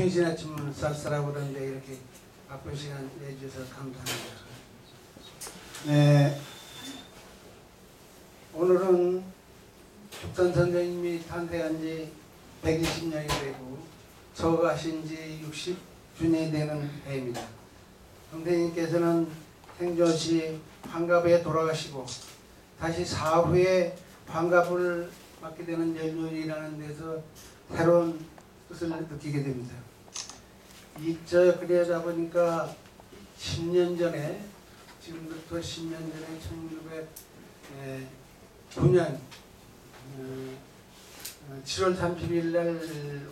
평신 아침 쌀쌀하고 그런데 이렇게 바쁜 시간 내주셔서 감사합니다. 네, 오늘은 죽전 선생님이 탄생한 지 120년이 되고 저가신 지 60주년이 되는 해입니다. 선생님께서는 생전시 환갑에 돌아가시고 다시 사후에 환갑을 맞게 되는 연륜이라는 데서 새로운 뜻을 느끼게 됩니다. 그러다 보니까 10년 전에, 지금부터 10년 전에 1909년 7월 30일 날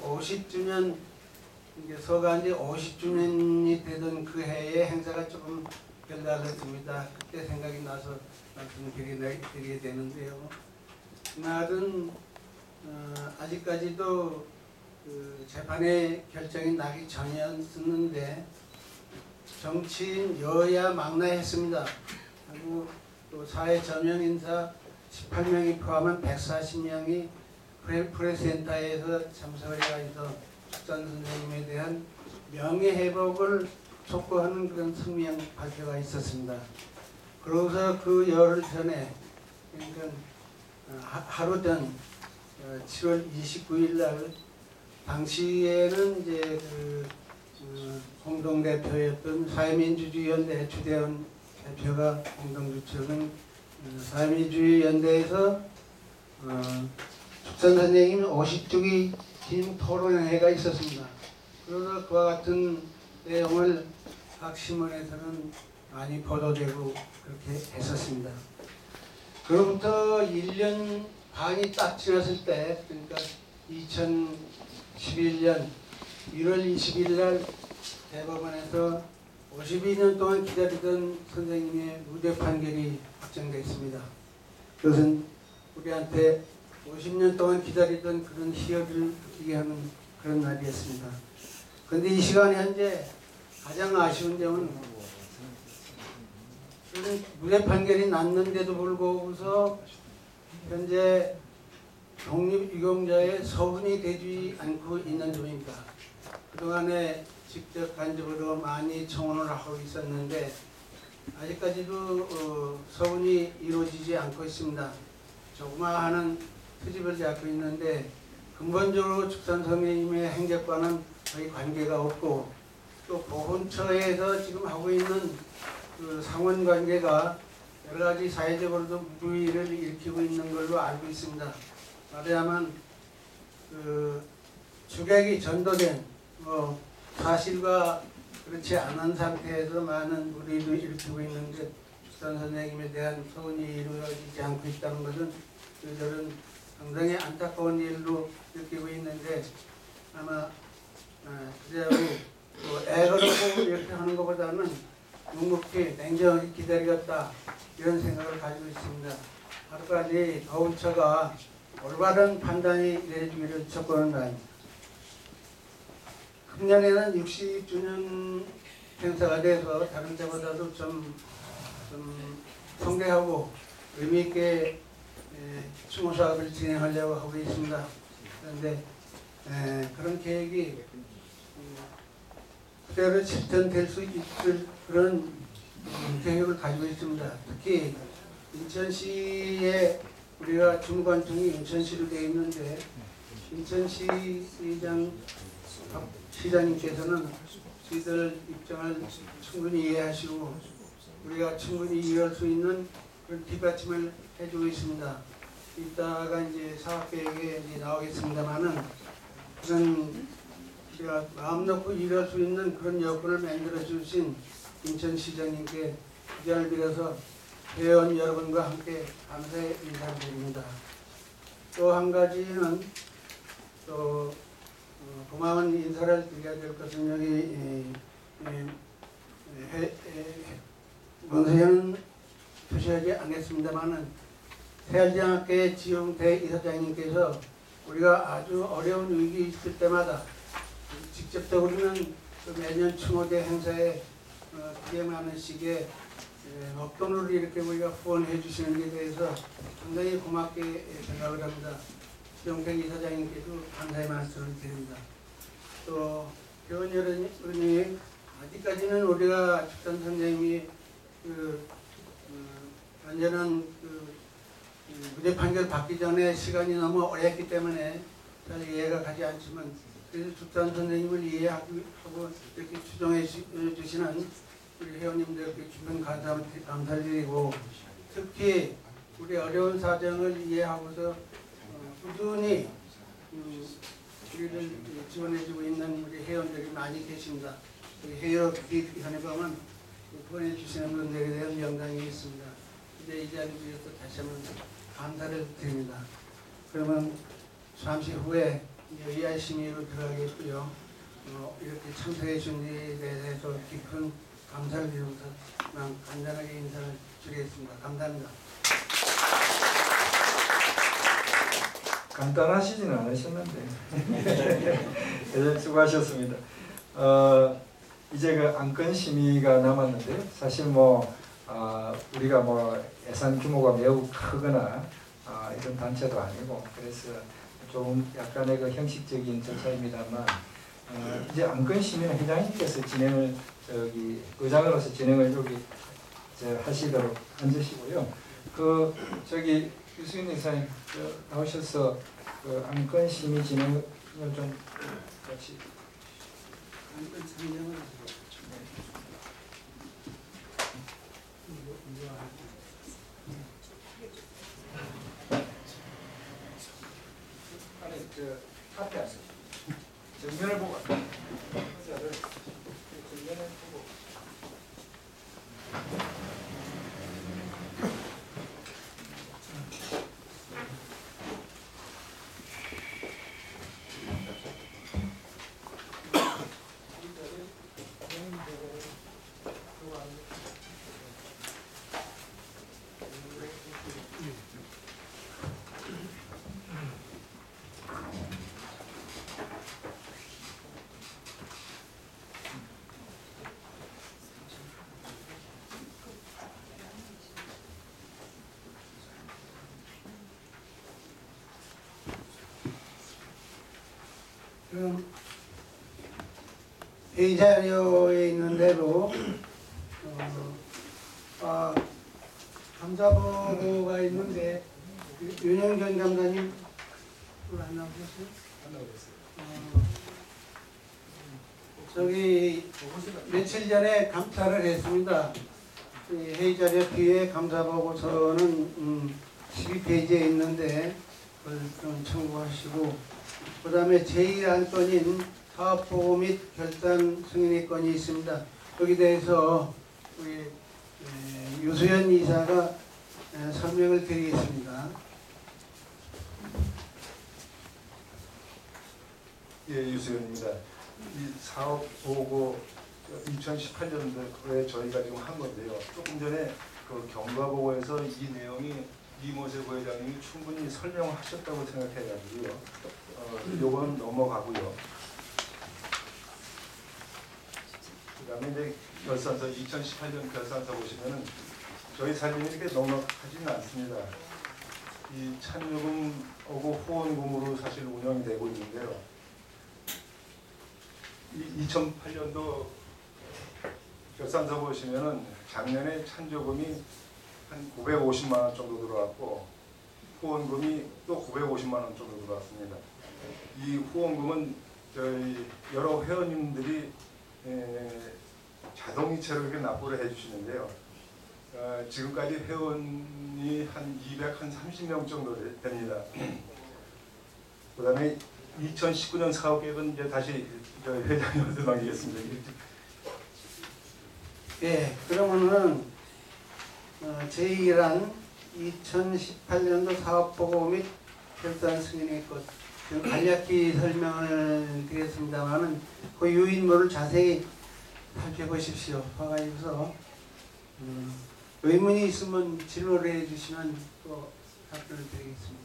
50주년, 서간지 50주년이 되던 그 해의 행사가 조금 별다르습니다. 그때 생각이 나서 말씀드리게 되는데요. 그날은 아직까지도 그 재판의 결정이 나기 전이었는데 정치인 여야 망라했습니다. 그리고 또 사회 전면 인사 18명이 포함한 140명이 프레스센터에서 참석을 해서 죽전 선생님에 대한 명예회복을 촉구하는 그런 성명 발표가 있었습니다. 그러고서 그 열흘 전에, 그러니까 하루 전 7월 29일 날 당시에는 이제 공동대표였던 사회민주주의연대 주대원 대표가 공동주최는 사회민주주의연대에서 죽전 선생님 50주기 긴 토론회가 있었습니다. 그래서 그와 같은 내용을 각 신문에서는 많이 보도되고 그렇게 했었습니다. 그로부터 1년 반이 딱 지났을 때, 그러니까 2011년 1월 20일 날 대법원에서 52년 동안 기다리던 선생님의 무죄 판결이 확정됐습니다. 그것은 우리한테 50년 동안 기다리던 그런 희열을 느끼게 하는 그런 날이었습니다. 그런데 이 시간 현재 가장 아쉬운 점은 무죄 판결이 났는데도 불구하고서 현재 독립유공자의 서훈이 되지 않고 있는 점입니다. 그동안에 직접 간접으로 많이 청원을 하고 있었는데 아직까지도 서훈이 이루어지지 않고 있습니다. 조그마한 트집을 잡고 있는데 근본적으로 죽전 선생님의 행적과는 거의 관계가 없고 또 보훈처에서 지금 하고 있는 그 상원관계가 여러 가지 사회적으로도 무리를 일으키고 있는 걸로 알고 있습니다. 말하자면 그 주객이 전도된 사실과 그렇지 않은 상태에서 많은 무리를 일으키고 있는데 죽전 선생님에 대한 서운이 이루어지지 않고 있다는 것은 저는 상당히 안타까운 일로 느끼고 있는데 아마 그대로 애걸고 이렇게 하는 것보다는 묵묵히 냉정하게 기다리겠다 이런 생각을 가지고 있습니다. 하루까지 보훈처가 올바른 판단이 내려주기를 촉구하는 바입니다. 금년에는 60주년 행사가 돼서 다른 때보다도 좀 성대하고 의미있게 추모 사업을 진행하려고 하고 있습니다. 그런데 그런 계획이 그대로 실천될 수 있을 그런 계획을 가지고 있습니다. 특히 인천시에 우리가 중관청이 인천시로 되어 있는데 인천시 시장님께서는 저희들 입장을 충분히 이해하시고 우리가 충분히 이해할 수 있는 그런 뒷받침을 해주고 있습니다. 이따가 이제 사업계획에 이제 나오겠습니다만은 그런 우리가 마음 놓고 일할 수 있는 그런 여건을 만들어 주신 인천시장님께 기자를 빌어서 회원 여러분과 함께 감사의 인사를 드립니다. 또 한 가지는 또 고마운 인사를 드려야 될 것은 여기 원서에는 표시하지 않겠습니다만은 세알장학회 지용대 이사장님께서 우리가 아주 어려운 위기 있을 때마다 직접적으로는 매년 추모대 행사에 기여하는 식의 목돈으로 이렇게 우리가 후원해 주시는 데 대해서 상당히 고맙게 생각을 합니다. 지용대 이사장님께도 감사의 말씀을 드립니다. 또 회원 여러분이 아직까지는 우리가 축산 선생님이 완전한 무죄 판결 받기 전에 시간이 너무 오래했기 때문에 잘 이해가 가지 않지만, 그래서 축산 선생님을 이해하고 이렇게 추정해 주시는 우리 회원님들께 깊은 감사를 드리고, 특히 우리 어려운 사정을 이해하고서 꾸준히 우리를 지원해주고 있는 우리 회원들이 많이 계십니다. 회의록이 현에 보면 보내주시는 분들에 대한 명단이 있습니다. 이제 이 자리에 위해서 다시 한번 감사를 드립니다. 그러면 잠시 후에 의아 심의로 들어가겠고요. 이렇게 참석해 주신 데 대해서 깊은 감사를 드리면서 간단하게 인사를 드리겠습니다. 감사합니다. 간단하시지는 않으셨는데 네, 수고하셨습니다. 이제 그 안건 심의가 남았는데, 사실 우리가 예산 규모가 매우 크거나 이런 단체도 아니고, 그래서 좀 약간의 그 형식적인 절차입니다만, 이제 안건 심의는 회장님께서 진행을 의장으로서 진행을 여기 하시도록 앉으시고요. 유수인 이사님 나오셔서 그 안건 심의 진행을 좀 같이. 안건 진행을 앞에 하세요. 정면을 보고 의자를 정면을 보고. 지금 회의 자료에 있는 대로 감사보고가 있는데, 윤영전 감사님 안 나오셨어요? 안 나오겠어요. 저기 며칠 전에 감사를 했습니다. 회의 자료 뒤에 감사보고서는 12페이지에 있는데 그걸 좀 참고하시고, 그 다음에 제1안건인 사업보고 및 결산 승인의 건이 있습니다. 여기 대해서 우리 유수연 이사가 설명을 드리겠습니다. 예, 유수연입니다. 이 사업보고 2018년도에 저희가 지금 한 건데요. 조금 전에 그 경과보고에서 이 내용이 이모세 부회장님이 충분히 설명하셨다고 생각해가지고요. 요건 넘어가고요. 그 다음에 이제 결산서 2018년 결산서 보시면은 저희 살림이 이렇게 넉넉하지는 않습니다. 이 찬요금하고 후원금으로 사실 운영이 되고 있는데요. 이 2008년도 결산서 보시면은 작년에 찬조금이 한 950만 원 정도 들어왔고, 후원금이 또 950만 원 정도 들어왔습니다. 이 후원금은 저희 여러 회원님들이 자동이체로 이렇게 납부를 해주시는데요. 지금까지 회원이 한 230명 정도 됩니다. 그 다음에 2019년 사업계획은 이제 다시 회장님한테 넘기겠습니다. 예, 그러면은 제1안 2018년도 사업보고 및 결산 승인의 것, 간략히 설명을 드리겠습니다만은 그 유인물을 자세히 살펴보십시오. 봐가지고서 의문이 있으면 질문을 해주시면 또 답변을 드리겠습니다.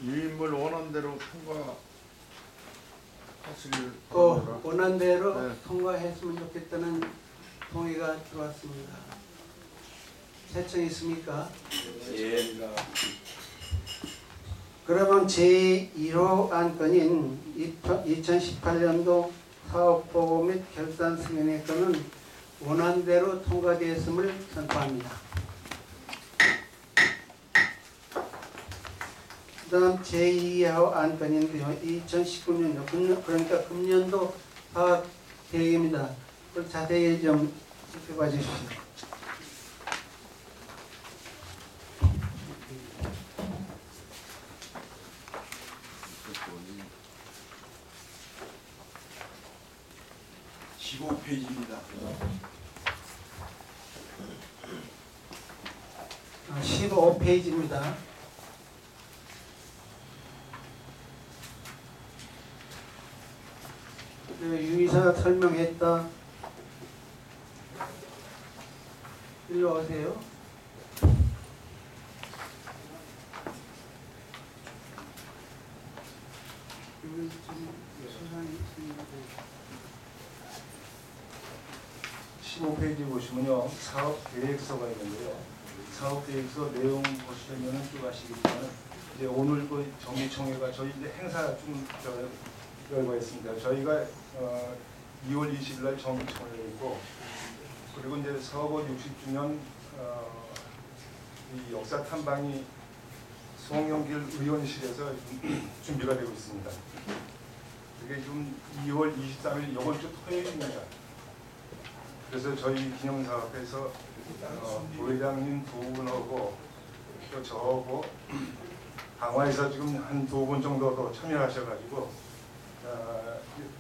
유인물 원안대로 통과하시길 또 원안대로 네. 통과했으면 좋겠다는 동의가 들어왔습니다. 채청 있습니까? 예. 그러면 제1호 안건인 2018년도 사업보고 및 결산 승인의 건은 원안대로 통과되었음을 선포합니다. 그 다음 제2호 안건인데요. 2019년도 그러니까 금년도 사업 계획입니다. 그걸 자세히 좀 살펴봐 주십시오. (15페이지입니다) 15페이지입니다. 유이사가 설명했다. 일로 오세요. 여기 좀 소상이 있습니다. 15페이지 보시면요. 사업계획서가 있는데요. 사업계획서 내용 보시면은 쭉 아시겠지만 이제 오늘 그 정기총회가 저희 이제 행사 좀 열거 있습니다. 저희가 2월 20일 날 정기총회가 있고 그리고 이제 서거 60주년 이 역사 탐방이 송영길 의원실에서 준비가 되고 있습니다. 이게 지금 2월 23일 이번 주 토요일입니다. 그래서 저희 기념사업에서 부회장님 2분하고 또 저하고 강화에서 지금 한 2분 정도 더 참여하셔가지고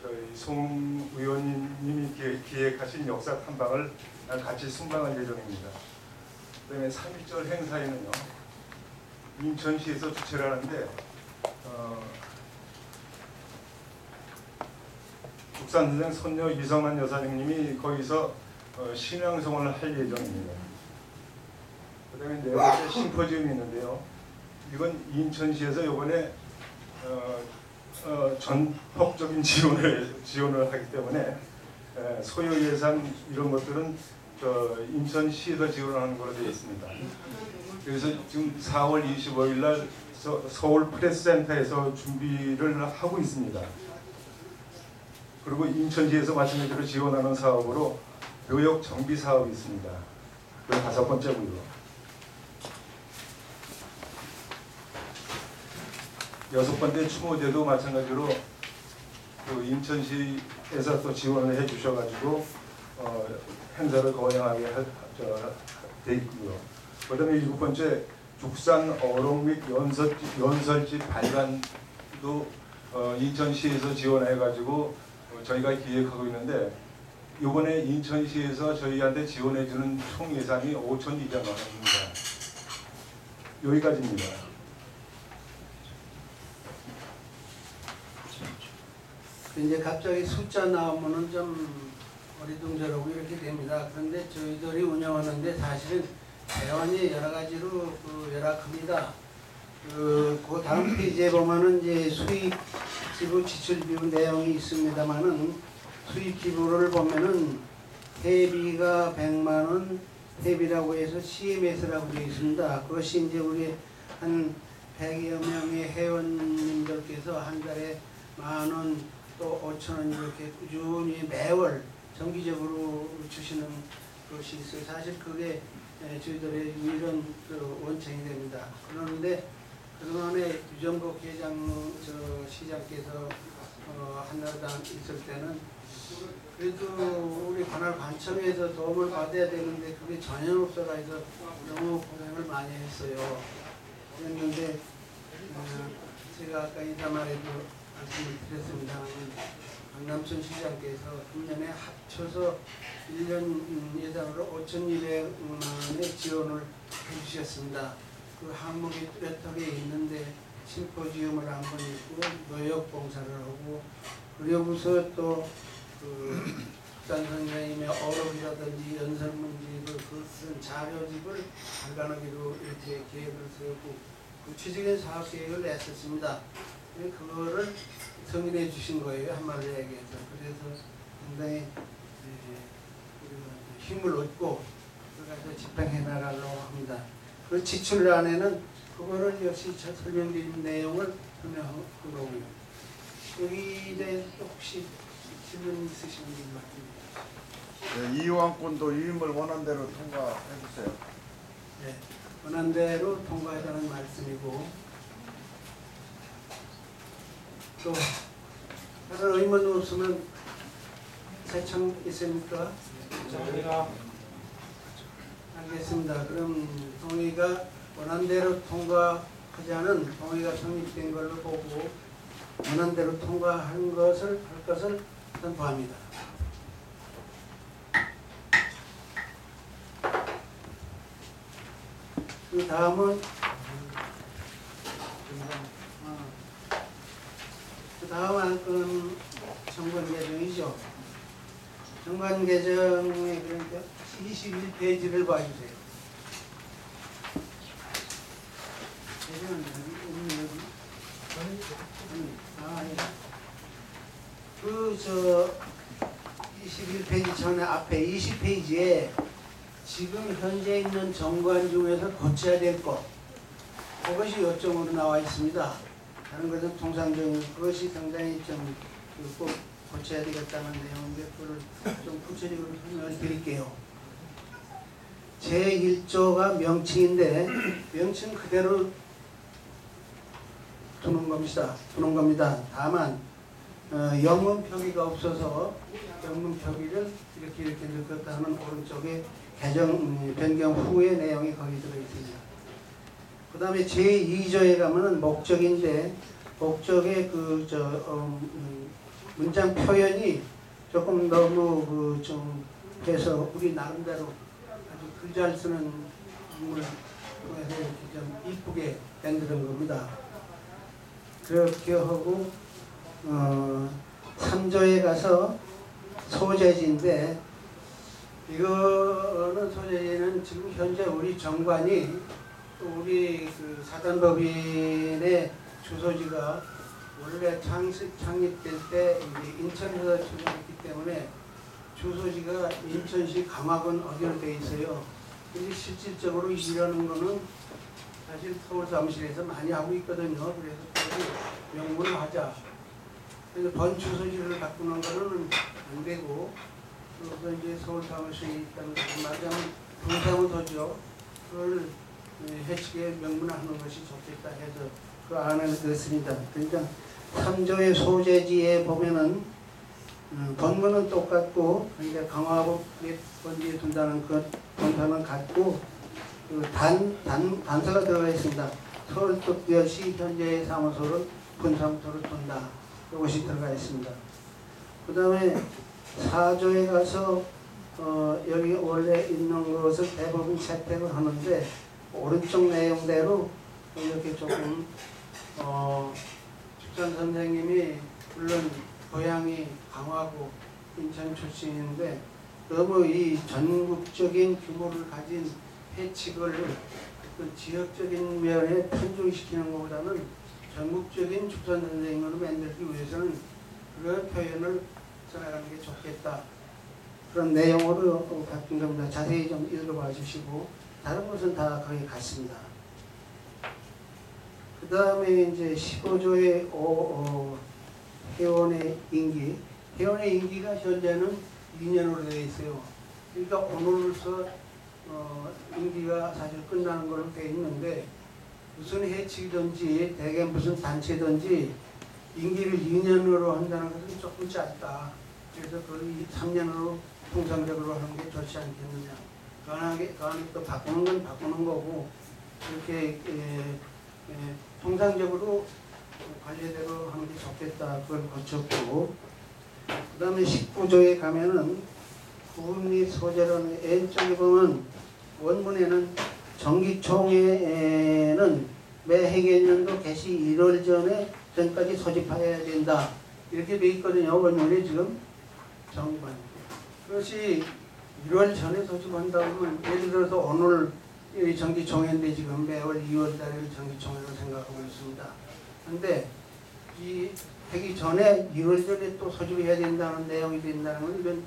저희 송 의원님이 기획하신 역사 탐방을 같이 순방할 예정입니다. 그다음에 3.1절 행사에는요 인천시에서 주최를 하는데 국산선생 손녀 이성한 여사님이 거기서 신앙송을 할 예정입니다. 그 다음에 네 번째 심포지움이 있는데요. 이건 인천시에서 이번에 전폭적인 지원을 하기 때문에 소요 예산 이런 것들은 인천시에서 지원하는 걸로 되어 있습니다. 그래서 지금 4월 25일 날 서울 프레스센터에서 준비를 하고 있습니다. 그리고 인천시에서 마찬가지로 지원하는 사업으로 교역 정비 사업이 있습니다. 그 5번째고요. 6번째 추모제도 마찬가지로 그 인천시에서 또 지원을 해주셔가지고 행사를 거행하게 돼 있고요. 그다음에 7번째 죽산 어록 및 연설집 발간도 인천시에서 지원해가지고 저희가 기획하고 있는데 이번에 인천시에서 저희한테 지원해주는 총 예산이 5,200만 원입니다. 여기까지입니다. 이제 갑자기 숫자 나오면은 좀 어리둥절하고 이렇게 됩니다. 그런데 저희들이 운영하는데 사실은 대원이 여러 가지로 열악합니다. 그 다음 페이지에 보면은 이제 수익 기부 지출 비용 내용이 있습니다만은 수익 기부를 보면은 회비가 100만 원, 회비라고 해서 CMS라고 되어 있습니다. 그것이 이제 우리 한 100여 명의 회원님들께서 한 달에 10,000원 또 5,000원 이렇게 꾸준히 매월 정기적으로 주시는 것이 있어요. 사실 그게 저희들의 유일한 원칙이 됩니다. 그런데 그동안에 유정복 회장 시장께서 한나라당 있을 때는 그래도 우리 관할 관청에서 도움을 받아야 되는데 그게 전혀 없어가지고 너무 고생을 많이 했어요. 그랬는데 제가 아까 인사말에도 말씀을 드렸습니다. 강남천 시장께서 금년에 합쳐서 1년 예산으로 5,200만 원의 지원을 해주셨습니다. 그 항목이 뚜렷하게 있는데 심포지움을 한 번 있고 노역 봉사를 하고 그리고서 또 국산 선생님의 어록이라든지 연설문집을 그런 자료집을 발간하기로 이렇게 계획을 세우고 구체적인 사업 계획을 냈었습니다. 그거를 승인해 주신 거예요. 한마디로 얘기해서. 그래서 상당히 힘을 얻고 그래서 집행해 나가려고 합니다. 그 지출란에는 그거를 역시 설명드린 내용을 설명한 거고요. 여기 이제 혹시 질문 있으신 분 말씀입니다. 네, 이용권도 유인물 원안대로 통과해 주세요. 네, 원안대로 통과해달라는 말씀이고, 또 다른 의문 없으면 세청 있습니까? 알겠습니다. 그럼 동의가 원안대로 통과하자는 동의가 성립된 걸로 보고 원안대로 통과한 것을 할 것을 선포합니다. 그 다음은 할 건은 정관 개정이죠. 정관 개정의 그러니까 21페이지를 봐주세요. 개정은 그 21페이지 전에 앞에 20페이지에 지금 현재 있는 정관 중에서 고쳐야 될 것, 그것이 요점으로 나와 있습니다. 다른 것은 통상적인 그것이 상당히 좀 꼭 고쳐야 되겠다는 내용인데 그걸 좀 구체적으로 설명을 드릴게요. 제1조가 명칭인데 명칭 그대로 두는 겁니다. 다만 영문 표기가 없어서 영문 표기를 이렇게 넣었다 하는 오른쪽에 개정 변경 후의 내용이 거기 들어 있습니다. 그 다음에 제2조에 가면은 목적인데 목적의 문장 표현이 조금 너무 좀 해서 우리 나름대로 아주 글 잘 쓰는 인물을 통해서 이렇게 좀 이쁘게 만드는 겁니다. 그렇게 하고 3조에 가서 소재지인데 이거는 소재지는 지금 현재 우리 정관이 또 우리 그 사단법인의 주소지가 원래 창립될 때 이제 인천에서 출범했기 때문에 주소지가 인천시 강화군 어디로 돼 있어요. 근데 실질적으로 일하는 거는 사실 서울 사무실에서 많이 하고 있거든요. 그래서 그것을 명문을 하자. 그래서 번 주소지를 바꾸는 거는 안 되고, 그래서 이제 서울 사무실에 있다는 것을 말하자면 동사무소죠. 그걸 해치게 명문화하는 것이 좋겠다 해서 그 안을 넣었습니다. 그러니까 3조의 소재지에 보면은 본문은 똑같고 그러니까 강화하고 몇 번지에 둔다는 것 본편은 같고 단서가 들어가 있습니다. 서울특별시 현재의 사무소를 분사무소로 둔다. 이것이 들어가 있습니다. 그 다음에 4조에 가서 여기 원래 있는 것을 대부분 채택을 하는데 오른쪽 내용대로 이렇게 조금 축산 선생님이 물론 고향이 강화고 인천 출신인데 너무 이 전국적인 규모를 가진 해칙을 그 지역적인 면에 편중시키는 것보다는 전국적인 축산 선생님으로 만들기 위해서는 그런 표현을 써나가는 게 좋겠다. 그런 내용으로 바뀐 겁니다. 자세히 좀 읽어봐 주시고 다른 것은 다 거의 같습니다. 그 다음에 이제 15조의 회원의 임기. 회원의 임기가 현재는 2년으로 되어 있어요. 그러니까 오늘로서 임기가 사실 끝나는 걸로 되어 있는데 무슨 해치든지 대개 무슨 단체든지 임기를 2년으로 한다는 것은 조금 짧다. 그래서 그걸 3년으로 통상적으로 하는 게 좋지 않겠느냐. 강하게 또 바꾸는 건 바꾸는 거고 이렇게 통상적으로 관례대로 하는 게 좋겠다. 그걸 고쳤고 그 다음에 19조에 가면은 구분 및 소재로는 N쪽에 보면 원문에는 정기총회는 매 회계연도 개시 1월 전까지 소집해야 된다. 이렇게 돼 있거든요. 원문에 지금 정관. 그것이 1월 전에 소집한다고 하면 예를 들어서 오늘 정기총회인데 지금 매월 2월 달에 정기총회로 생각하고 있습니다. 그런데 이 하기 전에 1월 전에 또 소집해야 된다는 내용이 된다는 건 이건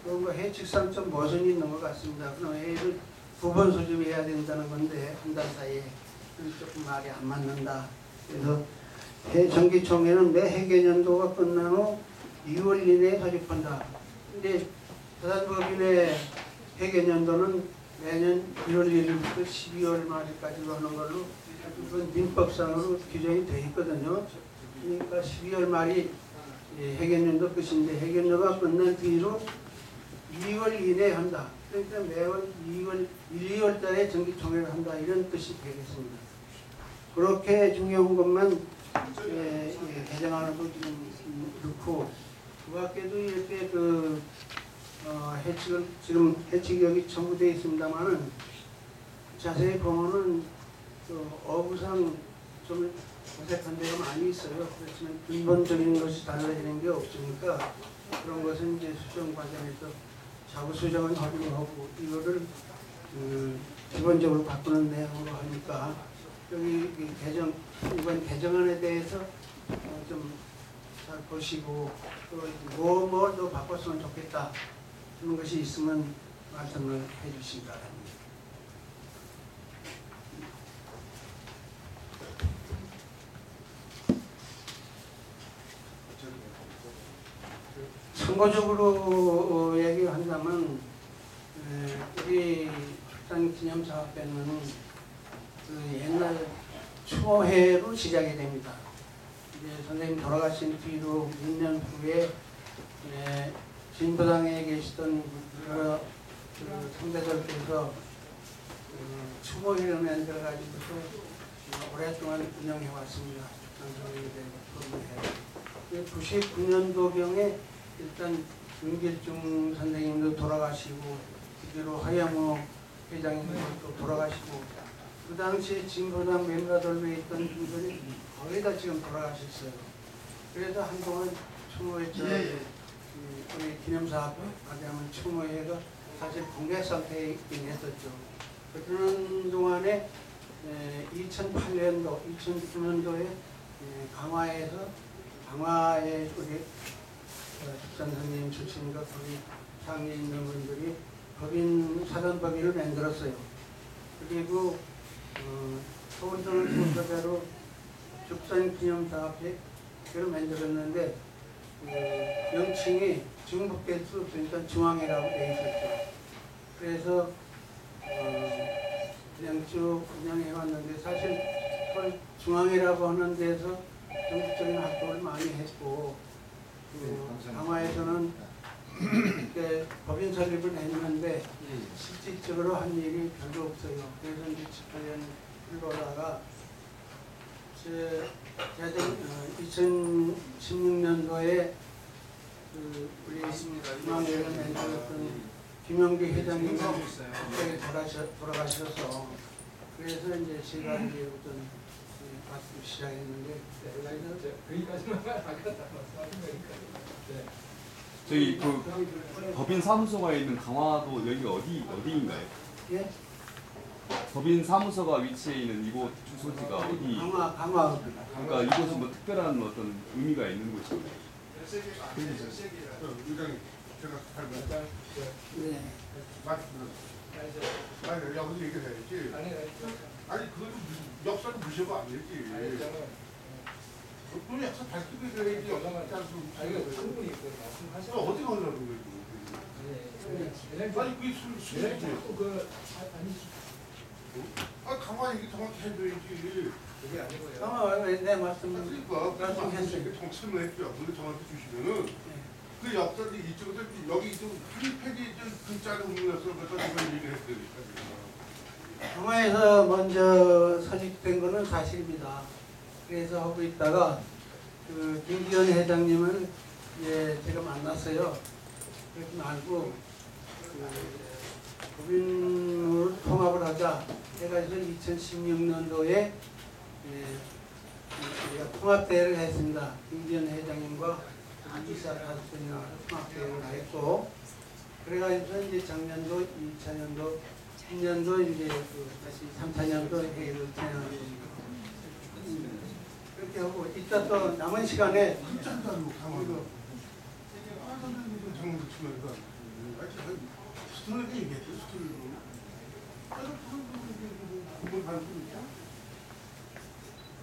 뭔가 해칙상 좀 모순이 있는 것 같습니다. 그럼 회의를 2번 소집해야 된다는 건데 한 달 사이에 조금 말이 안 맞는다. 그래서 정기총회는 매 회계연도가 끝난 후 2월 이내에 소집한다. 근데 사단법인의 회계연도는 매년 1월 1일부터 12월 말일까지로 하는 걸로 이건 민법상으로 규정이 되어 있거든요. 그러니까 12월 말이 회계연도 끝인데 회계연도가 끝난 뒤로 2월 이내에 한다. 그러니까 매월 2월 달에 정기총회를 한다. 이런 뜻이 되겠습니다. 그렇게 중요한 것만 개정안으로 지금 넣고 그 밖에도 이렇게 해칙을 지금 해칙이 여기 첨부되어 있습니다만은 자세히 보면은 어구상 좀 어색한 데가 많이 있어요. 그렇지만 근본적인 것이 달라지는 게 없으니까 그런 것은 이제 수정 과정에서 자구 수정은 하기로 하고 이거를 기본적으로 바꾸는 내용으로 하니까 여기 이번 개정안에 대해서 좀 잘 보시고 또 뭘 더 바꿨으면 좋겠다 그런 것이 있으면 말씀을 해주시기 바랍니다. 참고적으로 얘기한다면 우리 축산기념사업회는 옛날 추모회로 시작이 됩니다. 이제 선생님 돌아가신 뒤로 몇 년 후에 진보당에 계시던 그 선배들께서 추모회를 만들어가지고서 오랫동안 운영해 왔습니다. 축산사업회 99년도경에 일단 윤길중 선생님도 돌아가시고 그 뒤로 하야모 회장님도 돌아가시고 그 당시에 진보당 멤버들에 있던 분들이 거의 다 지금 돌아가셨어요. 그래서 한동안 추모회 우리 기념사업회 말하자면 추모회가 사실 붕괴 상태에 있긴 했었죠. 그러는 동안에 2008년도, 2009년도에 강화에 우리 축산 선생님 출신과 거기 상위에 있는 분들이 사단법인을 만들었어요. 그리고 서울전을 소속으로 축산기념사업회를 만들었는데 명칭이 중북대수 그러니까 중앙회라고 되어 있었죠. 그래서 그냥 쭉 운영해 왔는데 사실 그걸 중앙회라고 하는 데서 전국적인 활동을 많이 했고 강화에서는 그때 법인 설립을 했는데 실질적으로 한 일이 별로 없어요. 그래서 이제 18년 흘러다가 2016년도에 우리 중앙회를 만들었던 김영기 회장님이 갑자기 돌아가셔서 그래서 이제 제가 이제 어떤 받기 시작했는데 여기까지만 저희 법인 사무소가 있는 강화도 여기가 어디인가요? 예? 법인 사무소가 위치해 있는 이곳 주소지가 어디? 강화. 그러니까 이곳이 뭐 특별한 어떤 의미가 있는 곳인가요? 의장님, 제가 살면 네. 아니 여기서 얘기해야지. 아니 그거 역사를 무시하고 안 되지. 그건 역사 밝히고 해야지. 충분히 말씀하셔. 어디 가려고 그래? 아니 그게 술이지. 아 강화 얘기 정확히 해줘야지. 그게 아니고요. 강화 네 말씀 그러니까 말씀했어요. 정치를 했죠. 그걸 정확히 주시면은 그 역사를 이쪽에서 여기 이쪽 한 페이지 글자를 옮겨서 그래서 이걸 얘기를 했어요. 강화에서 먼저 설립된 것은 사실입니다. 그래서 하고 있다가 그 김기현 회장님을 이제 제가 만났어요. 그렇게 말고 법인으로 통합을 하자 해가지고 2016년도에 우리가 통합대회를 했습니다. 김기현 회장님과 이사 다섯분이나 통합대회를 했고 그래가지고 이제 작년도, 2차년도, 3년도 이제 다시 3차년도 회의를 진행하고 있습니다. 그렇게 하고 이따 또 남은 시간에 글자도 아니고 강화도. 아 선생님 장난 치면서 스토리가 얘기했죠. 스토리로. 아니 그건 반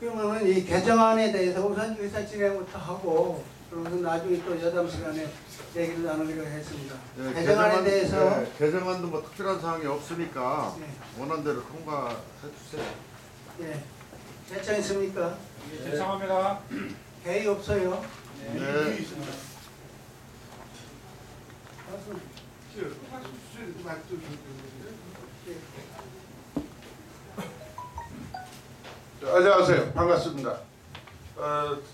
그러면은 이 개정안에 대해서 우선 의사 진행부터 하고 그러면서 나중에 또 여담 시간에 얘기를 나누기로 했습니다. 네, 개정안에 대해서 네, 개정안도 뭐 특별한 사항이 없으니까 네. 원안대로 통과해 주세요. 예, 괜찮습니까? 죄송합니다. 개의 없어요. 네. 이유 있습니다. 안녕하세요. 반갑습니다.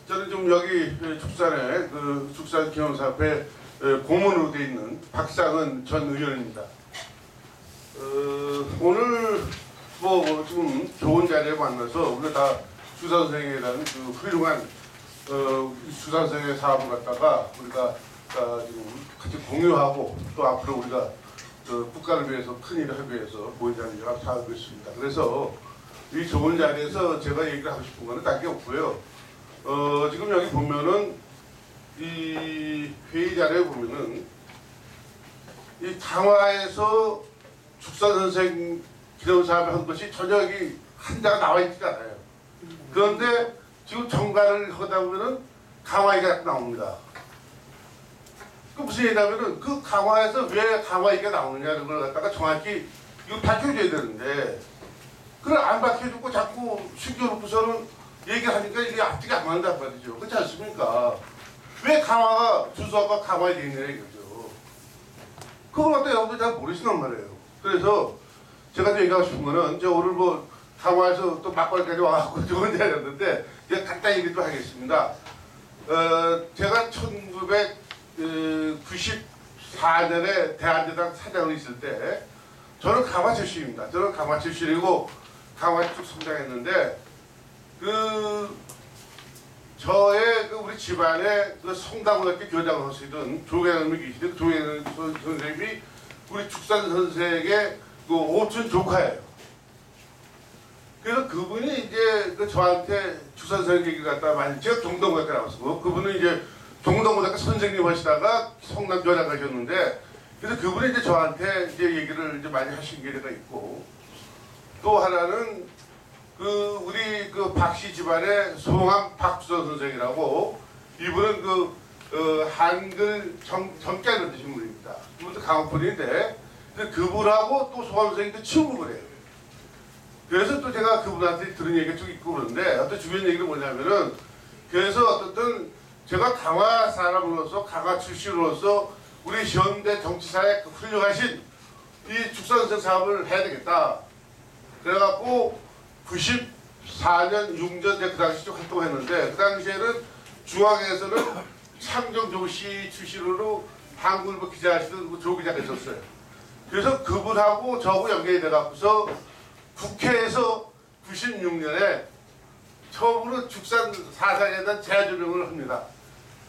저는 지금 여기 축산에 그 축산기념사업회 고문으로 되어 있는 박상은 전 의원입니다. 오늘 뭐 지금 좋은 자리에 만나서 우리가 다 주산생회라는 그 훌륭한 주산생회 사업을 갖다가 우리가 지금 같이 공유하고 또 앞으로 우리가 국가를 위해서 큰 일을 하기 위해서 모인 자리가 사업고 있습니다. 그래서 이 좋은 자리에서 제가 얘기를 하고 싶은 거는 딱히 없고요. 지금 여기 보면은 이 회의 자리에 보면은 이 강화에서 축산선생 기념사업을 한 것이 전혀 여기 한자가 나와 있지 않아요. 그런데 지금 정가를 하다 보면은 강화이가 나옵니다. 그 무슨 얘기냐면은 그 강화에서 왜 강화이가 나오느냐는 걸 갖다가 정확히 이거 밝혀줘야 되는데 그걸 안 밝혀주고 자꾸 숨겨놓고서는 얘기하니까 이게 앞뒤가 안 맞는단 말이죠. 그렇지 않습니까? 왜 강화가 주소가 강화에 돼 있느냐 이거죠. 그걸 갖다 여러분들 잘 모르시단 말이에요. 그래서 제가 얘기하고 싶은 거는 이제 오늘 뭐 강화에서 또 막걸리까지 와갖고 좋은 자리였는데 제가 간단히 얘기 좀 하겠습니다. 제가 1994년에 대한제당 사장으로 있을 때 저는 강화 출신입니다. 저는 강화 출신이고 강화 쭉 성장했는데 저의 우리 집안에 성당고등학교 교장을 하시던 조계남이 계시던 조계남 선생님이 우리 축산 선생의 오촌 조카예요. 그래서 그분이 이제 저한테 축산 선생 얘기를 갖다 많이 제가 경동고등학교 나왔고 그분은 이제 경동고등학교 선생님 하시다가 성남 교장 가셨는데 그래서 그분이 이제 저한테 이제 얘기를 이제 많이 하신 게가 있고 또 하나는 우리 박씨 집안의 송암 박수선 선생이라고 이분은 한글 정자를 드신 분입니다. 이분도 강원분인데 그분하고 또 송암 선생님도 친구를 해요. 그래서 또 제가 그분한테 들은 얘기가 좀 있고 그런데 어떤 중요한 얘기는 뭐냐면은 그래서 어떻든 제가 강화 사람으로서 강화 출신으로서 우리 현대 정치사에 훌륭하신 이 축산선생 사업을 해야 되겠다. 그래갖고 94년 6년 그 당시 좀 활동했는데 그 당시에는 중앙에서는 창정조씨 출신으로 한국일보 기자하시던 조 기자가 있었어요. 그래서 그분하고 저하고 연결이 돼갖고서 국회에서 96년에 처음으로 축산 사상에 대한 재조명을 합니다.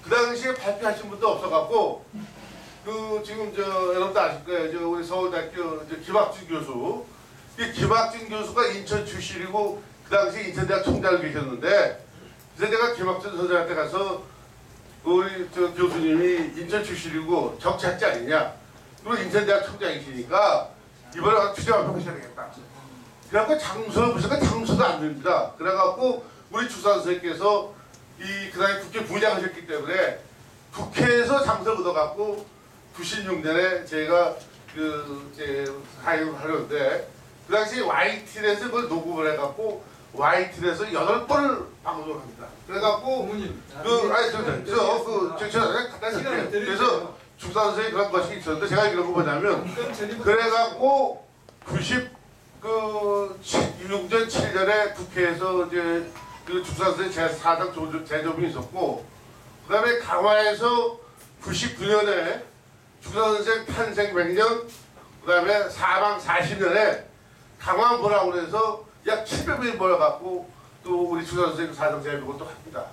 그 당시에 발표하신 분도 없어갖고 지금 여러분도 아실 거예요. 우리 서울대학교 김학준 교수. 이 김학준 교수가 인천 출신이고 그 당시 인천대학 총장을 계셨는데 그래서 내가 김학준 선생한테 가서 우리 교수님이 인천 출신이고 정치학자 아니냐? 그리고 인천대학 총장이시니까 이번에 가서 주제 발표하셔야 되겠다. 그래갖고 장소를 보니까 장소도 안 됩니다. 그래갖고 우리 축산 선생님께서 그 당시 국회 부장하셨기 때문에 국회에서 장소를 얻어갖고 96년에 제가 가입을 하려는데 그 당시 YTN에서 그걸 녹음을 해갖고 YTN에서 8번을 방송을 합니다. 그래갖고 그래서 축산 선생님 그런 것이 있었는데 제가 이런 거 뭐냐면 그래갖고 96년 7년에 국회에서 이제 축산 선생님 제4당 재조명이 있었고 그 다음에 강화에서 99년에 축산 선생 탄생 100년 그 다음에 사망 40년에 강화 보라고 해서 약 700명이 모여갖고 또 우리 축산 선생님 4당 재조명을 또 합니다.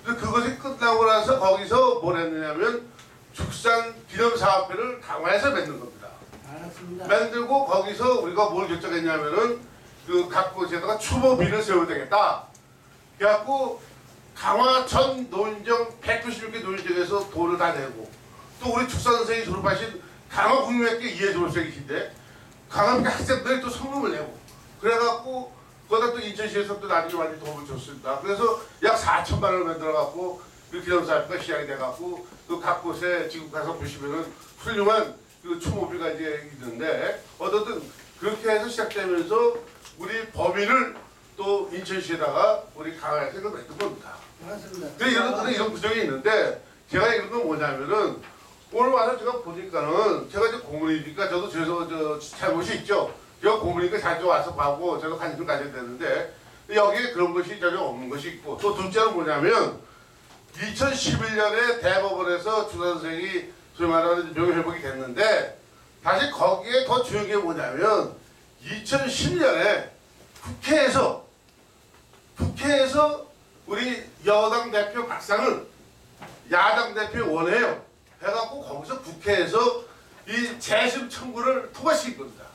그것이 끝나고 나서 거기서 뭘 했느냐면 축산 기념사업회를 강화에서 만든 겁니다. 알았습니다. 만들고 거기서 우리가 뭘 결정했냐면은 각 곳에다가 추모비를 세워야 되겠다. 그래갖고 강화 전 노인정 196개 노인정에서 돈을 다 내고 또 우리 축산 선생이 졸업하신 강화 국민학교 이해 졸업생이신데 강화 학생들이 또 성금을 내고 그래갖고 거기다 또 인천시에서 또 나중에 많이 도움을 줬습니다. 그래서 약 4천만 원을 만들어갖고 그 기념사업가 시작이 돼갖고 그 각 곳에 지금 가서 보시면은 훌륭한 그 추모비가 이제 있는데 어쨌든 그렇게 해서 시작되면서 우리 법인을 또 인천시에다가 우리 강화에서 이걸 맺은 겁니다. 맞습니다. 근데 이런 구정이 있는데 제가 이런 건 뭐냐면은 오늘 와서 제가 보니까는 제가 이제 고문이니까 저도 저 잘못이 있죠. 제가 고문이니까 자주 와서 봐고 저도 관심을 가져야 되는데 여기에 그런 것이 전혀 없는 것이 있고 또 둘째는 뭐냐면 2011년에 대법원에서 주 선생이 소위 말하는 명예회복이 됐는데 다시 거기에 더 중요한 게 뭐냐면 2010년에 국회에서 우리 여당 대표 박상을 야당 대표 원해요. 해갖고 거기서 국회에서 이 재심 청구를 통과시킨 겁니다.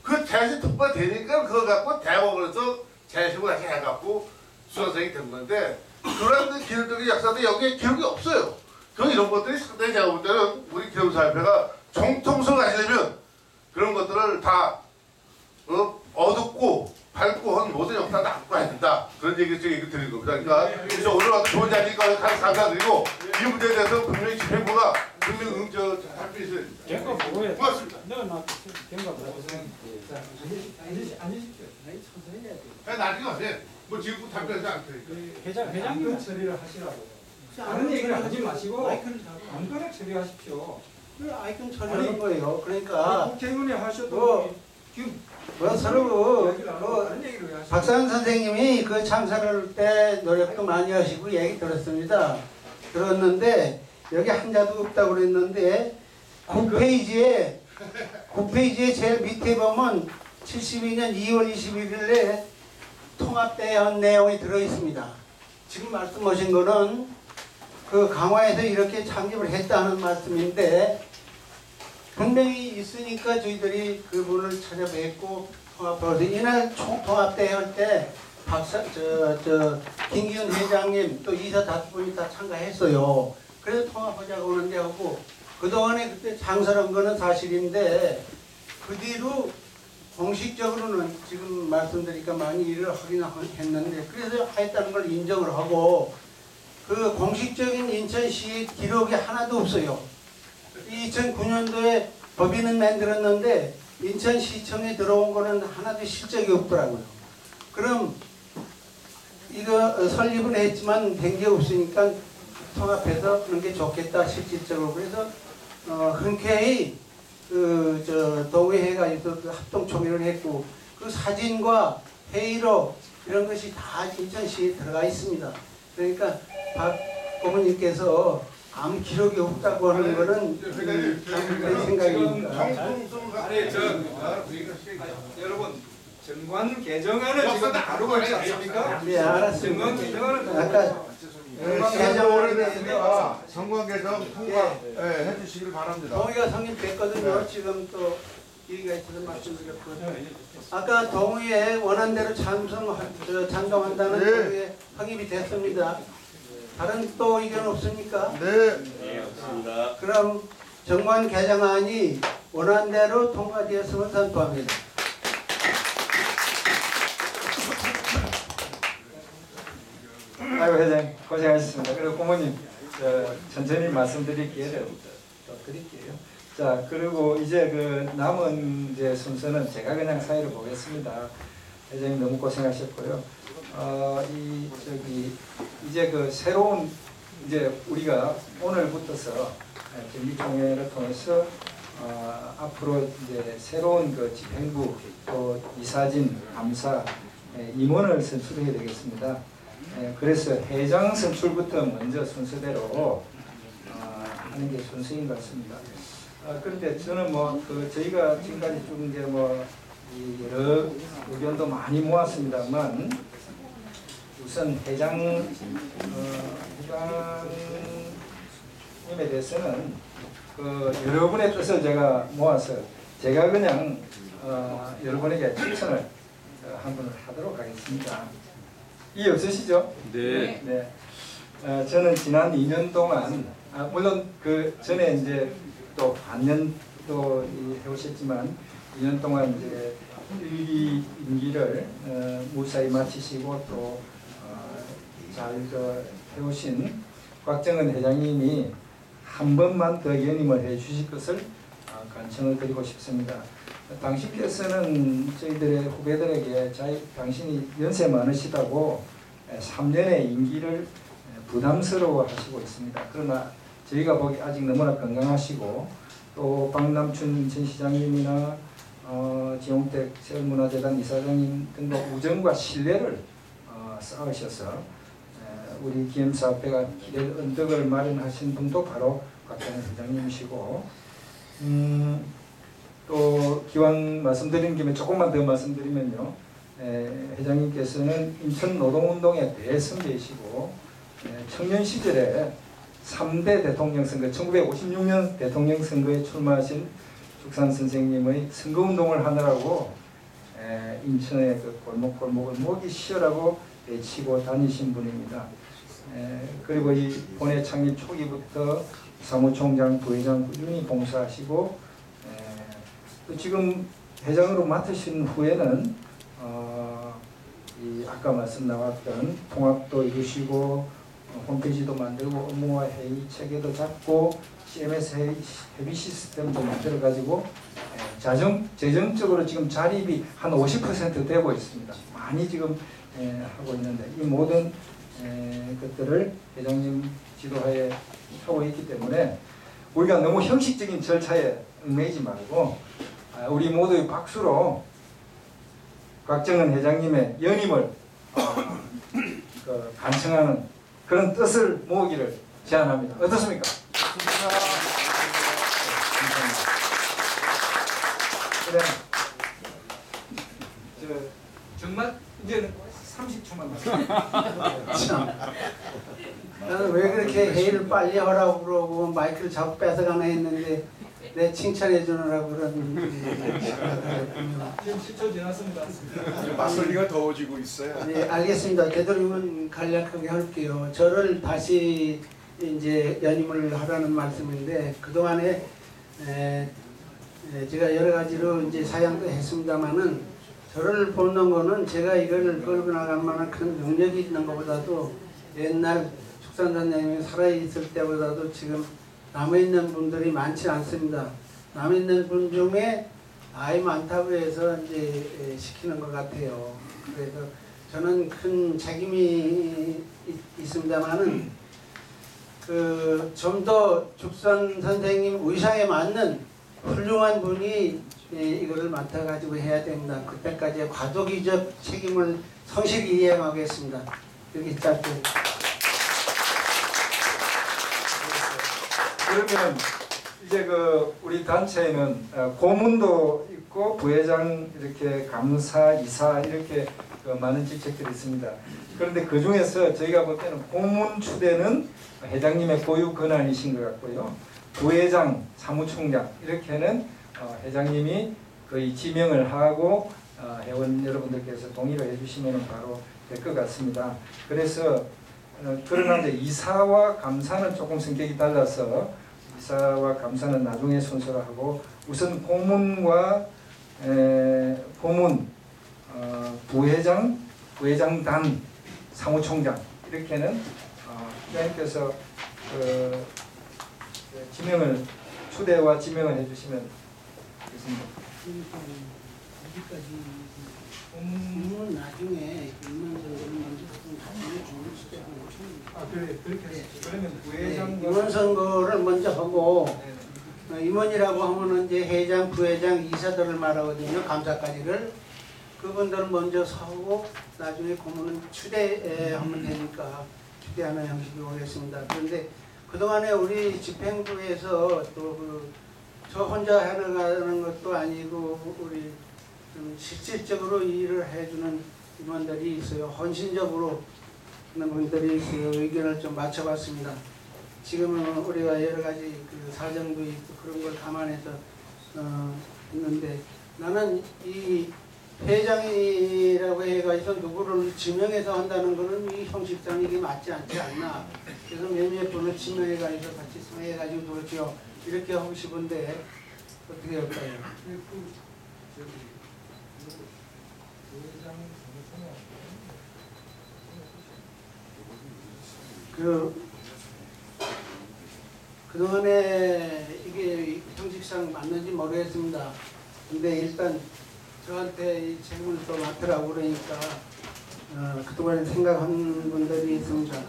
그 재심 통과되니까 그거 갖고 대법원에서 재심을 다시 해갖고 수선생이 된 건데 그런 기술적인 역사도 여기에 기록이 없어요. 그 이런 것들이 상당히 제가 볼 때는 우리 기념사협회가 정통성을 가지려면 그런 것들을 다 어둡고 밝고 한 모든 역사를 다 갖고 가야 된다. 그런 얘기 드린 겁니다. 그러니까 그래서 오늘 와서 좋은 자리니까 감사드리고 이 문제에 대해서 분명히 집행부가 분명히 답변이 있어야 됩니다. 갱가 보고해. 고맙습니다. 갱가 보고. 앉으십시오. 나중에 하세요. 뭐 지금 답변하지 않으니까. 회장님 처리를 하시라고. 다른 얘기를 하지 마시고 안건을 처리하십시오. 아이콘 처리하는 거예요. 그러니까 국회의원이 하셔도 뭐, 지금 서로 다른 얘기를 왜 하시죠? 박사원 선생님이 그 참사를 때 노력도 많이 하시고 얘기 들었습니다. 들었는데 여기 한자도 없다고 그랬는데 9페이지에 제일 밑에 보면 72년 2월 21일에 통합대회한 내용이 들어있습니다. 지금 말씀하신 거는 그 강화에서 이렇게 창립을 했다는 말씀인데 분명히 있으니까 저희들이 그분을 찾아뵙고 통합하고서 이날 총통합대회 할 때 김기훈 회장님 또 이사 다섯 분이 다 참가했어요. 그래서 통합하자고 하는데 하고 그동안에 그때 장설한 거는 사실인데 그 뒤로 공식적으로는 지금 말씀드리니까 많이 일을 하긴 했는데 그래서 했다는 걸 인정을 하고 그 공식적인 인천시 기록이 하나도 없어요. 2009년도에 법인은 만들었는데 인천시청에 들어온 거는 하나도 실적이 없더라고요. 그럼 이거 설립은 했지만 된 게 없으니까 통합해서 그런 게 좋겠다 실질적으로. 그래서 흔쾌히 동의회가 그 합동총회를 했고 그 사진과 회의로 이런 것이 다 인천시에 들어가 있습니다. 그러니까 박 고문님께서 아무 기록이 없다고 하는 거는 내 생각입니다. 여러분 정관 개정안을 지금 다루고 있지 않습니까? 네, 알았습니다. 정관 개정안을 아까 개정안에 대해서 정관 개정 통과 해주시길 바랍니다. 동의가 성립됐거든요. 지금 또 기회가 있어서 말씀드렸거든요. 아까 동의에 원안대로 찬동한다는 동의에 확입이 됐습니다. 다른 또 의견 없습니까? 네. 없습니다. 그럼 정관 개정안이 원안대로 통과되었음을 선포합니다. 아이고 회장님 고생하셨습니다. 그리고 고모님 천천히 말씀드릴 기회를 또 드릴게요. 자 그리고 이제 그 남은 이제 순서는 제가 그냥 사회를 보겠습니다. 회장님 너무 고생하셨고요. 이제 그 새로운 이제 우리가 오늘부터서 정기총회를 통해서 앞으로 이제 새로운 그 집행부 또 이사진 감사 임원을 선출해야 되겠습니다. 그래서 회장 선출부터 먼저 순서대로 하는 게 순서인 것 같습니다. 그런데 저는 저희가 지금까지 좀 이제 여러 의견도 많이 모았습니다만 우선 회장님에 대해서는 여러분의 뜻을 제가 모아서 제가 그냥 여러분에게 추천을 한 분을 하도록 하겠습니다. 이해 없으시죠? 네. 네. 저는 지난 2년 동안 물론 그 전에 이제 또 반년 또 해오셨지만 2년 동안 이제 1기 임기를 무사히 마치시고 또 잘 해오신 곽정은 회장님이 한 번만 더 연임을 해주실 것을 간청을 드리고 싶습니다. 당신께서는 저희들의 후배들에게 당신이 연세 많으시다고 3년의 임기를 부담스러워 하시고 있습니다. 그러나 저희가 보기 아직 너무나 건강하시고 또 박남춘 전 시장님이나 지용택 세월문화재단 이사장님 등과 우정과 신뢰를 쌓으셔서 우리 기엠사업회가 기댈 언덕을 마련하신 분도 바로 곽정은 회장님이시고 또 기왕 말씀드린 김에 조금만 더 말씀드리면요. 회장님께서는 인천노동운동의 대선배이시고 청년 시절에 3대 대통령 선거 1956년 대통령 선거에 출마하신 죽산 선생님의 선거운동을 하느라고 인천의 그 골목골목을 목이 쉬어라고 외치고 다니신 분입니다. 그리고 이 본회 창립 초기부터 사무총장, 부회장 꾸준히 봉사하시고 또 지금 회장으로 맡으신 후에는 이 아까 말씀 나왔던 통합도 이루시고 홈페이지도 만들고 업무와 회의 체계도 잡고 CMS 회의 시스템도 만들어 가지고 재정적으로 지금 자립이 한 50% 되고 있습니다. 많이 지금 하고 있는데 이 모든 것들을 회장님 지도하에 하고 있기 때문에 우리가 너무 형식적인 절차에 얽매이지 말고 우리 모두의 박수로 곽정은 회장님의 연임을 간청하는 그런 뜻을 모으기를 제안합니다. 어떻습니까? 그래. 정말 이제는 30초만 남았습니다. 나는 왜 그렇게 회의를 빨리 하라고 그러고 마이크를 자꾸 뺏어가나 했는데 내 칭찬해 주느라고 그런 지금 10초 지났습니다. 막걸리가 더워지고 있어요. 네, 알겠습니다. 되도록이면 간략하게 할게요. 저를 다시 이제 연임을 하라는 말씀인데 그동안에 제가 여러 가지로 이제 사양도 했습니다만은 저를 보는 거는 제가 이걸 끌고 나갈 만한 큰 능력이 있는 것보다도 옛날 축산단장님이 살아있을 때보다도 지금 남아있는 분들이 많지 않습니다. 남아있는 분 중에 아이 많다고 해서 이제 시키는 것 같아요. 그래서 저는 큰 책임이 있습니다만은 좀 더 죽산 선생님 의사에 맞는 훌륭한 분이 이거를 맡아가지고 해야 됩니다. 그때까지 과도기적 책임을 성실히 이행하겠습니다. 여기 짧게. 그러면 이제 우리 단체에는 고문도 있고 부회장 이렇게 감사, 이사 이렇게 많은 직책들이 있습니다. 그런데 그 중에서 저희가 볼 때는 고문 추대는 회장님의 고유 권한이신 것 같고요. 부회장, 사무총장 이렇게는 회장님이 거의 지명을 하고 회원 여러분들께서 동의를 해주시면 바로 될 것 같습니다. 그래서 그러나 이제 이사와 감사는 조금 성격이 달라서 이사와 감사는 나중에 순서로 하고 우선 고문과 고문, 부회장, 부회장단, 사무총장 이렇게는 회장님께서 지명을 추대와 지명을 해주시면 되겠습니다. 고문은 나중에 임원선거를 먼저 나중에 주는 시대하고 그래 그렇게 하시죠. 그러면 부회장과 임원선거를 먼저 하고 임원이라고 하면은 이제 회장, 부회장, 이사들을 말하거든요. 감사까지를 그분들은 먼저 서고 나중에 고문은 추대하면 되니까 추대하는 형식으로 하겠습니다. 그런데 그동안에 우리 집행부에서 또 저 혼자 해나가는 것도 아니고 우리 좀 실질적으로 일을 해주는 임원들이 있어요. 헌신적으로 하는 분들이 그 의견을 좀 맞춰봤습니다. 지금은 우리가 여러 가지 그 사정도 있고 그런 걸 감안해서 있는데 나는 이 회장이라고 해가지고 누구를 지명해서 한다는 것은 이 형식상 이게 맞지 않지 않나. 그래서 몇몇 분을 지명해가지고 같이 상의해가지고 그렇죠. 이렇게 하고 싶은데 어떻게 할까요? 그동안에 이게 형식상 맞는지 모르겠습니다. 근데 일단 저한테 이 책임을 또 맡으라고 그러니까 그동안에 생각한 분들이 있습니다.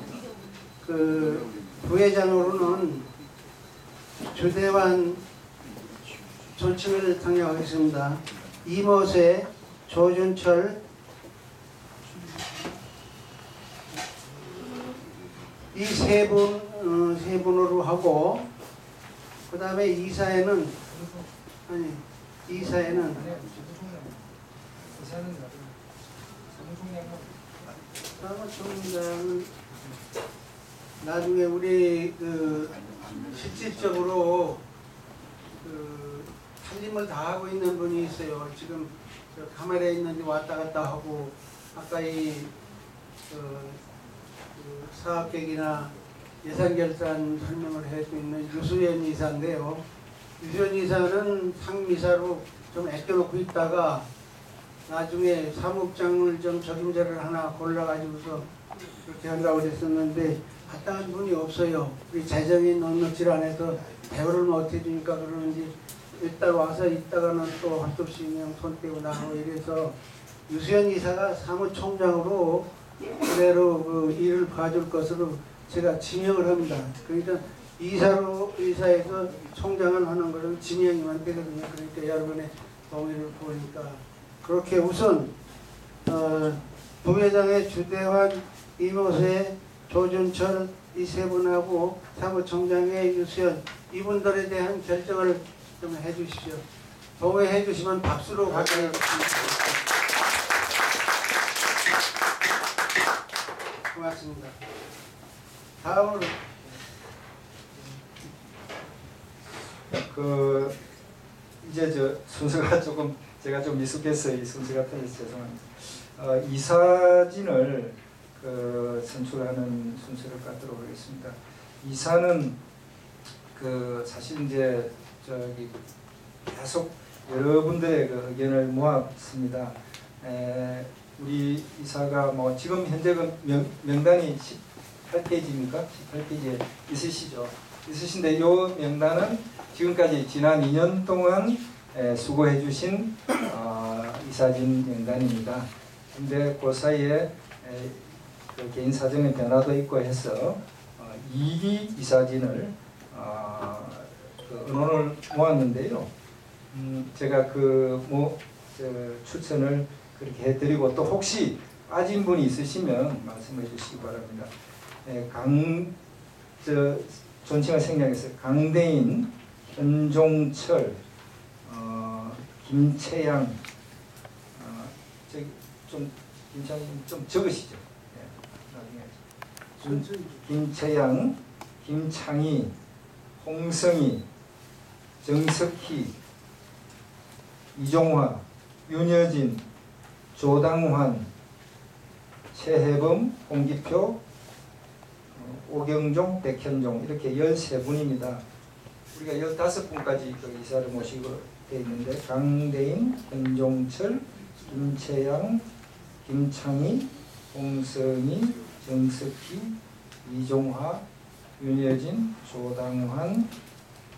그 부회장으로는 주대환 존칭을 당력하겠습니다. 이모세, 조준철, 이 세 분으로 하고, 그 다음에 이사회는 사무총장은 나중에 우리 실질적으로 살림을 다 하고 있는 분이 있어요. 지금 저 카메라에 있는데 왔다 갔다 하고, 아까 이 사업계획이나 예산결산 설명을 해주고 있는 유수연 이사인데요. 유수연 이사는 상미사로 좀 아껴놓고 있다가 나중에 사무국장을 좀 적임자를 하나 골라가지고서 그렇게 하려고 그랬었는데 마땅한 분이 없어요. 우리 재정이 넉넉질 않아서 대우를 못 해주니까 그러는지 일단 와서 있다가는 또 할 수 없이 그냥 손 떼고 나가고 이래서 유수연 이사가 사무총장으로 그대로 그 일을 봐줄 것으로 제가 지명을 합니다. 그러니까 이사에서 총장을 하는 것은 지명이만 되거든요. 그러니까 여러분의 동의를 보니까 그렇게 우선 부회장의 주대환, 이모세, 조준철 이 세 분하고 사무총장의 유수연 이분들에 대한 결정을 좀 해주십시오. 동의해 주시면 박수로 받겠습니다. 고맙습니다. 다음으로 이제 저 순서가 조금 제가 좀 미숙했어요. 이 순서가 틀려서 죄송합니다. 이사진을 선출하는 순서를 갖도록 하겠습니다. 이사는 사실 이제 계속 여러분들의 의견을 모았습니다. 우리 이사가 지금 현재 명단이 18페이지입니까? 18페이지에 있으신데 이 명단은 지금까지 지난 2년 동안 수고해 주신 이사진 명단입니다. 근데 그 사이에 개인 사정의 변화도 있고 해서 2기 이사진을 언론을 모았는데요. 제가 추천을 그렇게 해드리고 또 혹시 빠진 분이 있으시면 말씀해 주시기 바랍니다. 존칭을 생략해서 강대인, 현종철, 김채양, 좀 적으시죠. 나중에 김채양, 김창희, 홍성희, 정석희, 이종화, 윤여진, 조당환, 최혜범, 홍기표, 오경종, 백현종 이렇게 13분입니다. 우리가 15분까지 이사를 모시고 되어 있는데 강대인, 현종철, 김채양, 김창희, 홍성희, 정석희, 이종화, 윤여진, 조당환,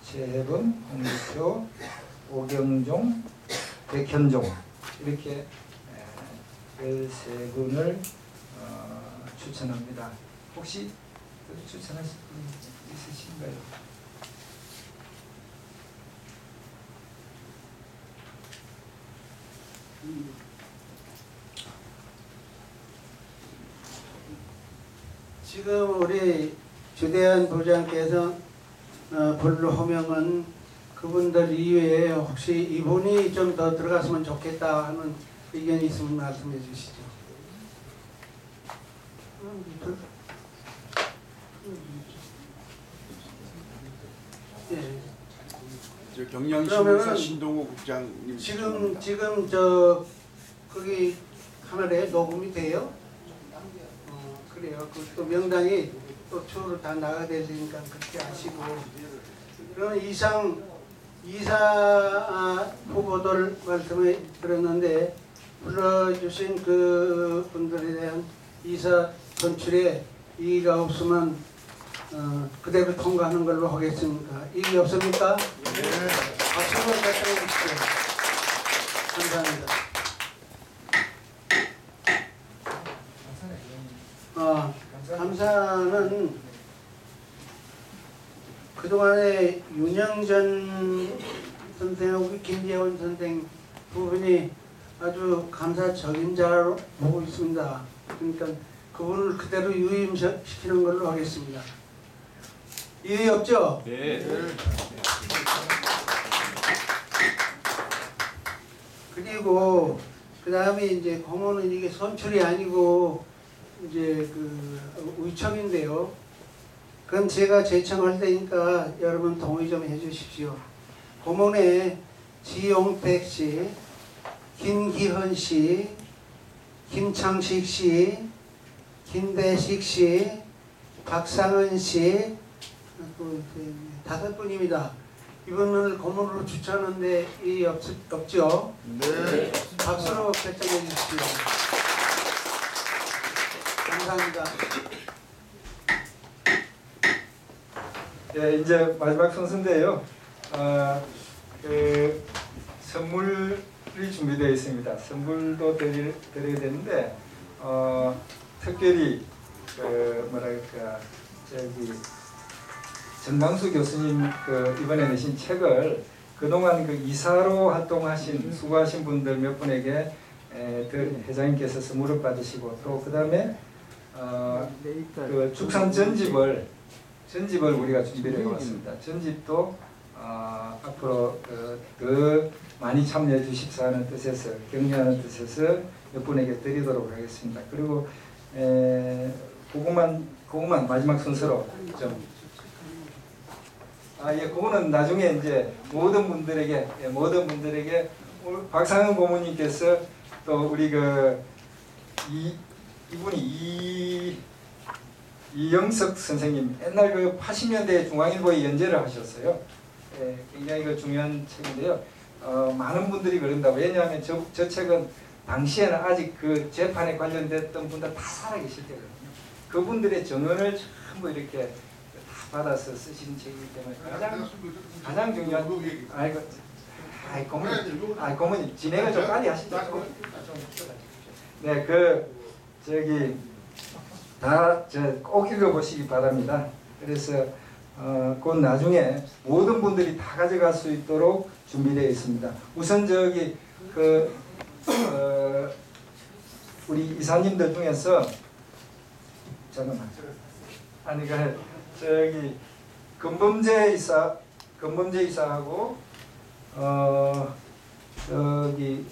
최혜범, 홍기표, 오경종, 백현종 이렇게 13분을 추천합니다. 혹시 추천하실 분 있으신가요? 지금 우리 주대한 부장께서 불호명은 그분들 이외에 혹시 이분이 좀 더 들어갔으면 좋겠다 하는 의견이 있으면 말씀해 주시죠. 네. 저 경량신문사 그러면은 신동호 국장님 지금 거기 카메라에 녹음이 돼요? 그래요. 또 명단이 또 추후로 다 나가야 되니까 그렇게 아시고. 그러면 이사 후보들 말씀을 들었는데 불러주신 그 분들에 대한 이사 선출에 이의가 없으면 그대로 통과하는 걸로 하겠습니다. 이의 없습니까? 네. 박수로 결정해 주십시오. 감사합니다. 감사는 그동안에 윤영전 선생하고 김재원 선생 두 분이 아주 감사 적임자로 보고 있습니다. 그러니까 그분을 그대로 유임시키는 걸로 하겠습니다. 이의 없죠? 네. 그리고 그 다음에 이제 고모는 이게 선출이 아니고 이제 그 의청인데요. 그럼 제가 제청할 때니까 여러분 동의 좀 해주십시오. 고모에 지용택 씨, 김기현 씨, 김창식 씨, 김대식 씨, 박상은 씨, 또 다섯 분입니다. 이분을 고문으로 추천하는데 이 없죠? 네. 박수로 결정해 주십시오. 감사합니다. 예, 이제 마지막 순서인데요. 그 선물이 준비되어 있습니다. 선물도 드려야 되는데 특별히 그 뭐랄까 저기 전광수 교수님 그 이번에 내신 책을 그동안 그 이사로 활동하신 수고하신 분들 몇 분에게 회장님께서 선물을 받으시고 또 그다음에 그 축산 전집을 우리가 준비를 해왔습니다. 전집도 앞으로 더 많이 참여해 주십사 하는 뜻에서 격려하는 뜻에서 몇 분에게 드리도록 하겠습니다. 그리고 그것만 마지막 순서로 좀 예, 그거는 나중에 이제 모든 분들에게 박상은 고모님께서 또 우리 이분이 이영석 선생님 옛날 그 80년대 중앙일보에 연재를 하셨어요. 예, 굉장히 그 중요한 책인데요. 많은 분들이 그런다고. 왜냐하면 저 책은 당시에는 아직 그 재판에 관련됐던 분들 다 살아계실 때거든요. 그분들의 증언을 전부 이렇게 다 받아서 쓰신 책이기 때문에 가장 중요한 고모님 진행을 좀 빨리 하시죠. 네, 꼭 읽어보시기 바랍니다. 그래서 곧 나중에 모든 분들이 다 가져갈 수 있도록 준비되어 있습니다. 우선 우리 이사님들 중에서 잠깐만. 금범재 이사하고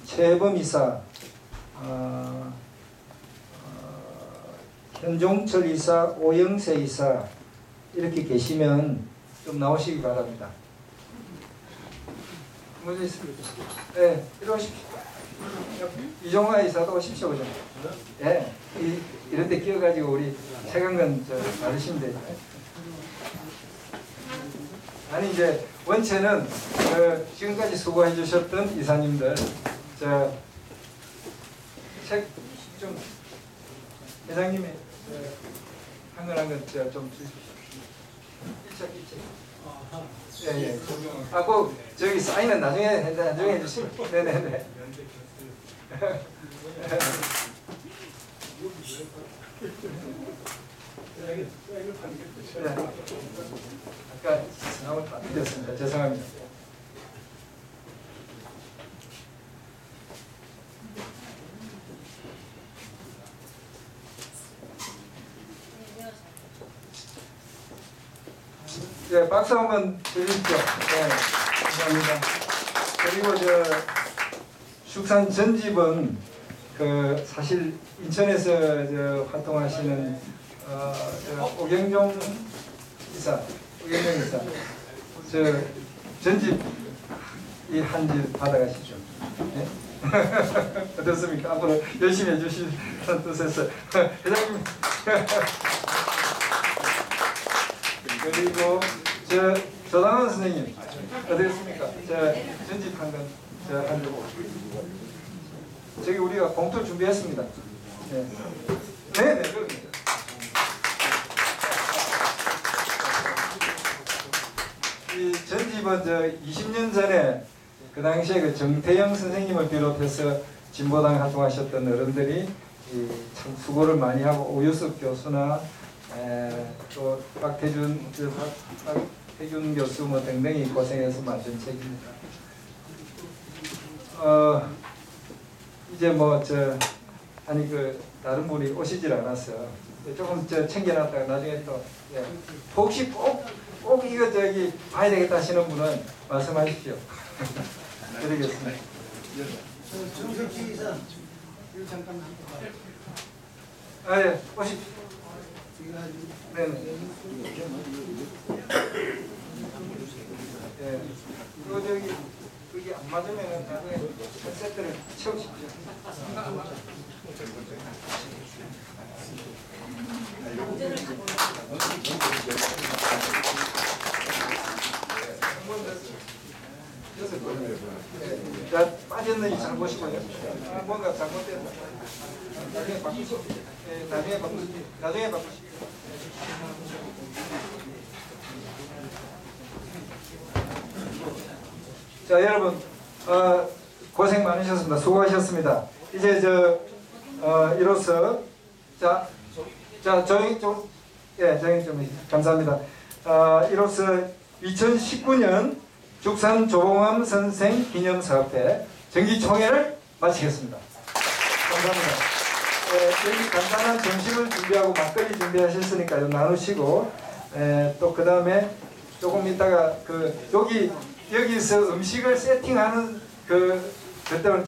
최범 이사, 현종철 이사, 오영세 이사 이렇게 계시면 좀 나오시기 바랍니다. 문제 있습니까? 네, 이리 오십시오. 이종화 이사도 오십시오. 그죠? 네, 이런 데 끼어가지고 우리 최강건 받으시면 되죠. 아니 이제 원체는 지금까지 수고해 주셨던 이사님들 책 좀 회장님이 한 건 좀 주십시오. 예. 꼭 저기 사인은 나중에 해주시면. 네네네. 아까 나온 다 드렸습니다. 죄송합니다. 네, 박수 한번 드리십시오. 네, 감사합니다. 그리고 축산 전집은 사실 인천에서 활동하시는 오경종 이사, 전집 이 한집 받아가시죠. 네? 어떻습니까? 앞으로 열심히 해주시는 뜻에서 회장님. 그리고 조당원 선생님 어떻습니까? 전집한 건 한 줄. 저기 우리가 봉투 준비했습니다. 네, 네, 네, 그럼요. 이 전집은 저 20년 전에 그 당시에 그 정태영 선생님을 비롯해서 진보당 활동하셨던 어른들이 참 수고를 많이 하고 오유석 교수나 또 박태준 교수 뭐 등등이 고생해서 만든 책입니다. 이제 뭐 아니 그 다른 분이 오시질 않았어요. 조금 챙겨놨다가 나중에 또 혹시 꼭 이거 봐야 되겠다 하시는 분은 말씀하십시오. 드리겠습니다. 정석기 이사 이거 잠깐만. 예, 오십시오. 네네. 예. 그거 그게 안 맞으면은 나중에 한 세트를 채우십시오. 자, 빠졌는지 잘 보시고요. 뭔가 잘못됐다. 나중에 바꾸시죠. 네, 나중에 바꾸시죠. 자, 여러분, 고생 많으셨습니다. 수고하셨습니다. 이제 이로써 저희 좀 감사합니다. 이로써 2019년 죽산 조봉암 선생 기념사업회 정기총회를 마치겠습니다. 감사합니다. 여기 간단한 점심을 준비하고 막걸리 준비하셨으니까요. 나누시고 또 그 다음에 조금 있다가 여기서 음식을 세팅하는 그때는